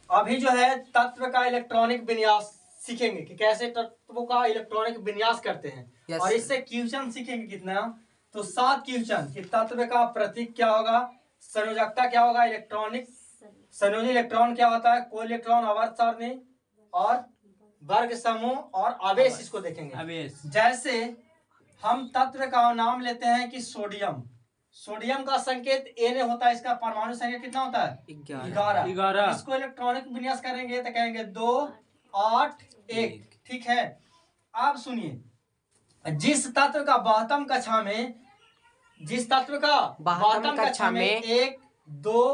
अभी जो है तत्व का इलेक्ट्रॉनिक विन्यास सीखेंगे कि कैसे तत्वों का इलेक्ट्रॉनिक विन्यास करते हैं। और इससे क्वेश्चन सीखेंगे कितना, तो 7 क्वेश्चन कि तत्व का प्रतीक क्या होगा, संयोजकता क्या होगा, इलेक्ट्रॉनिक संयोजी इलेक्ट्रॉन क्या होता है, कोई इलेक्ट्रॉन आवर्त सारणी और वर्ग समूह और आवेश, इसको देखेंगे। आवेश जैसे हम तत्व का नाम लेते हैं कि सोडियम, सोडियम का संकेत Na होता है, इसका परमाणु संख्या कितना होता है 11। इसको इलेक्ट्रॉनिक विन्यास करेंगे तो कहेंगे 2 8 1। ठीक है, आप सुनिए, जिस तत्व का बहत्तम कक्षा में, जिस तत्व का बहत्तम कक्षा में 1 2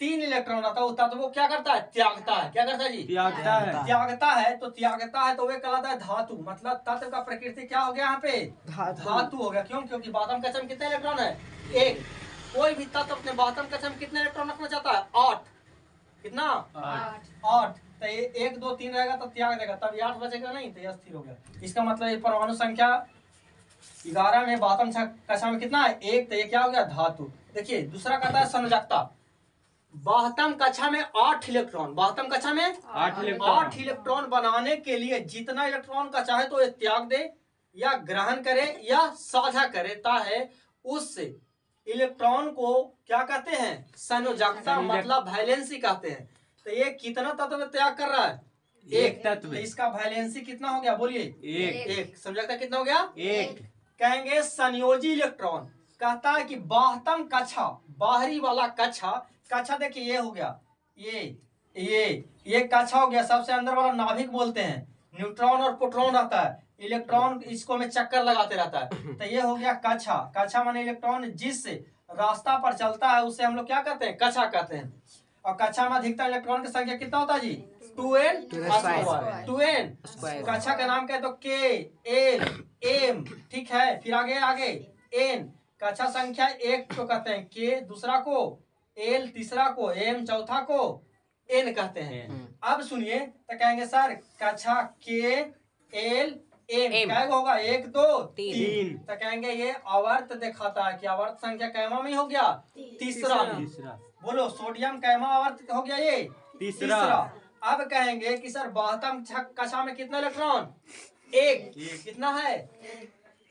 3 इलेक्ट्रॉन आता है, वो तत्व को क्या करता है, त्यागता है। क्या करता है जी, त्यागता है। त्यागता है तो त्यागता है तो वे कहलाता है धातु। मतलब तत्व का प्रकृति क्या हो गया यहाँ पे, धातु हो गया। क्यों, क्योंकि बहत्तम कक्षा में कितने इलेक्ट्रॉन है, 1। कोई भी तत्व अपने बहत्तम कक्षा में कितने इलेक्ट्रॉन रखना चाहता है, 8। कितना, 8। तो ये 1 2 3 रहेगा तो त्याग देगा, तब 8 बचेगा नहीं, तो यह स्थिर हो गया। इसका मतलब ये परमाणु संख्या 11 में बहत्तम कक्षा में कितना है, 1। तो ये क्या हो गया, धातु। देखिए दूसरा कहता है संयोजकता। बहत्तम कक्षा में 8 इलेक्ट्रॉन, बहत्तम कक्षा में 8 इलेक्ट्रॉन बनाने के लिए जितना इलेक्ट्रॉन का चाहे तो ये त्याग दे या ग्रहण करे या साझा करता है, उस इलेक्ट्रॉन को क्या कहते हैं, संयोजकता, मतलब वैलेंसी कहते हैं। तो ये कितना तत्व त्याग कर रहा है, 1 तत्व। तो इसका वैलेंसी कितना हो गया, बोलिए 1। संयोजकता कितना हो गया, 1। कहेंगे संयोजी इलेक्ट्रॉन कहता है कि बहत्तम कक्षा, बाहरी वाला कक्षा, कक्षा देखिए ये हो गया, ये कक्षा हो गया। सबसे अंदर वाला नाभिक बोलते हैं, न्यूट्रॉन और प्रोटॉन रहता है, इलेक्ट्रॉन इसको में चक्कर लगाते रहता है। तो ये हो गया कक्षा। कक्षा माने इलेक्ट्रॉन जिस रास्ता पर चलता है उसे हम लोग क्या कहते हैं, कक्षा कहते हैं। और कक्षा में अधिकतम इलेक्ट्रॉन की संख्या कितना होता है जी, 2n स्क्वायर। कक्षा का नाम क्या है, तो K L M। ठीक है, फिर आगे N। कक्षा संख्या 1 को कहते हैं K, दूसरा को L, तीसरा को M, चौथा को N कहते हैं। अब सुनिए, तो कहेंगे सर कक्षा K L M क्या होगा, 1 2 3। तो कहेंगे ये आवर्त दिखाता है कि आवर्त संख्या कैमा में हो गया, तीसरा। बोलो सोडियम कैमा आवर्त हो गया, ये तीसरा। अब कहेंगे कि सर बहत्तम कक्षा में कितना इलेक्ट्रॉन, 1। कितना है,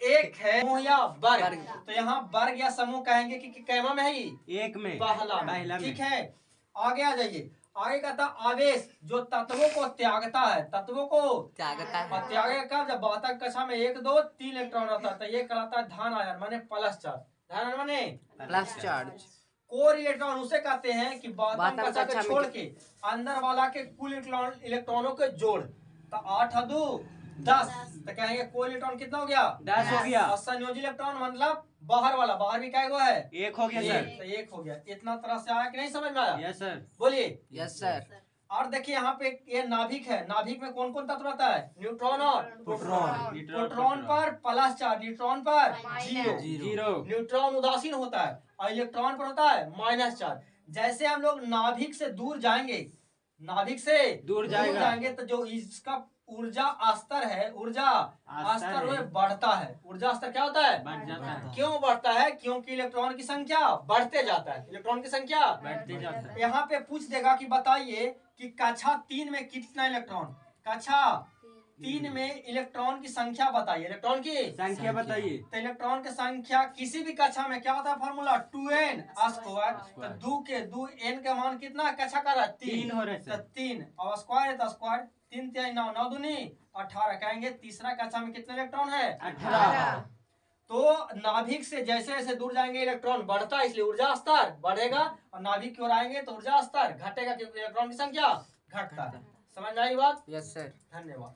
1 है। समूह या वर्ग, तो यहाँ वर्ग या समूह कहेंगे कि कैमा में है, 1 में, पहला में। ठीक है, आगे आ जाइए। आगे कहता आवेश, जो तत्वों को त्यागता है, तत्वों को त्यागता है। और त्यागेगा जब बहत्तम कक्षा में 1 2 3 इलेक्ट्रॉन रहता है, तो ये कहलाता है धन आयन, माने प्लस चार्ज। धन आयन माने प्लस चार्ज। कोर इलेक्ट्रॉन उसे कहते हैं कि बहत्तम कक्षा को छोड़ के अंदर वाला के कुल इलेक्ट्रॉनों के जोड़। तो 8 2 10। तो कहेंगे कोई इलेक्ट्रॉन कितना हो गया, 10 हो गया। और संयोजी इलेक्ट्रॉन मतलब बाहर वाला, बाहर भी क्या है, 1 हो गया सर। तो 1 हो गया। इतना तरह से आया कि नहीं, समझ में आया, यस सर, बोलिए यस सर। और देखिए यहाँ पे ये नाभिक है, नाभिक में कौन कौन तत्व रहता है, न्यूट्रॉन और प्रोटॉन। प्रोटॉन पर प्लस चार्ज, न्यूट्रॉन पर 0। न्यूट्रॉन उदासीन होता है और इलेक्ट्रॉन पर होता है माइनस चार्ज। जैसे हम लोग नाभिक से दूर जाएंगे, नाभिक से दूर जाएंगे तो जो इसका ऊर्जा स्तर है, ऊर्जा स्तर वो बढ़ता है। ऊर्जा स्तर क्या होता है, बढ़ जाता है। क्यों बढ़ता है, क्योंकि इलेक्ट्रॉन की संख्या बढ़ते जाता है, इलेक्ट्रॉन की संख्या बढ़ते जाता है। यहाँ पे पूछ देगा कि बताइए कि कक्षा 3 में कितना इलेक्ट्रॉन, कक्षा 3 में इलेक्ट्रॉन की संख्या बताइए, इलेक्ट्रॉन की संख्या बताइए। तो इलेक्ट्रॉन की संख्या किसी भी कक्षा में क्या होता है, फॉर्मूला 2n स्क्वायर। तो 2 के 2 n का मान कितना कक्षा का, 3 हो रहा है। 3 और स्क्वायर है तो स्क्वायर, 3 3 9 9 दूनी 18। कहेंगे तीसरा कक्षा में कितने इलेक्ट्रॉन है, 18। तो नाभिक से जैसे जैसे दूर जाएंगे इलेक्ट्रॉन बढ़ता है, इसलिए ऊर्जा स्तर बढ़ेगा। और नाभिक की ओर आएंगे तो ऊर्जा स्तर घटेगा, क्योंकि इलेक्ट्रॉन की संख्या घटता है। समझ में आई बात, यस सर, धन्यवाद।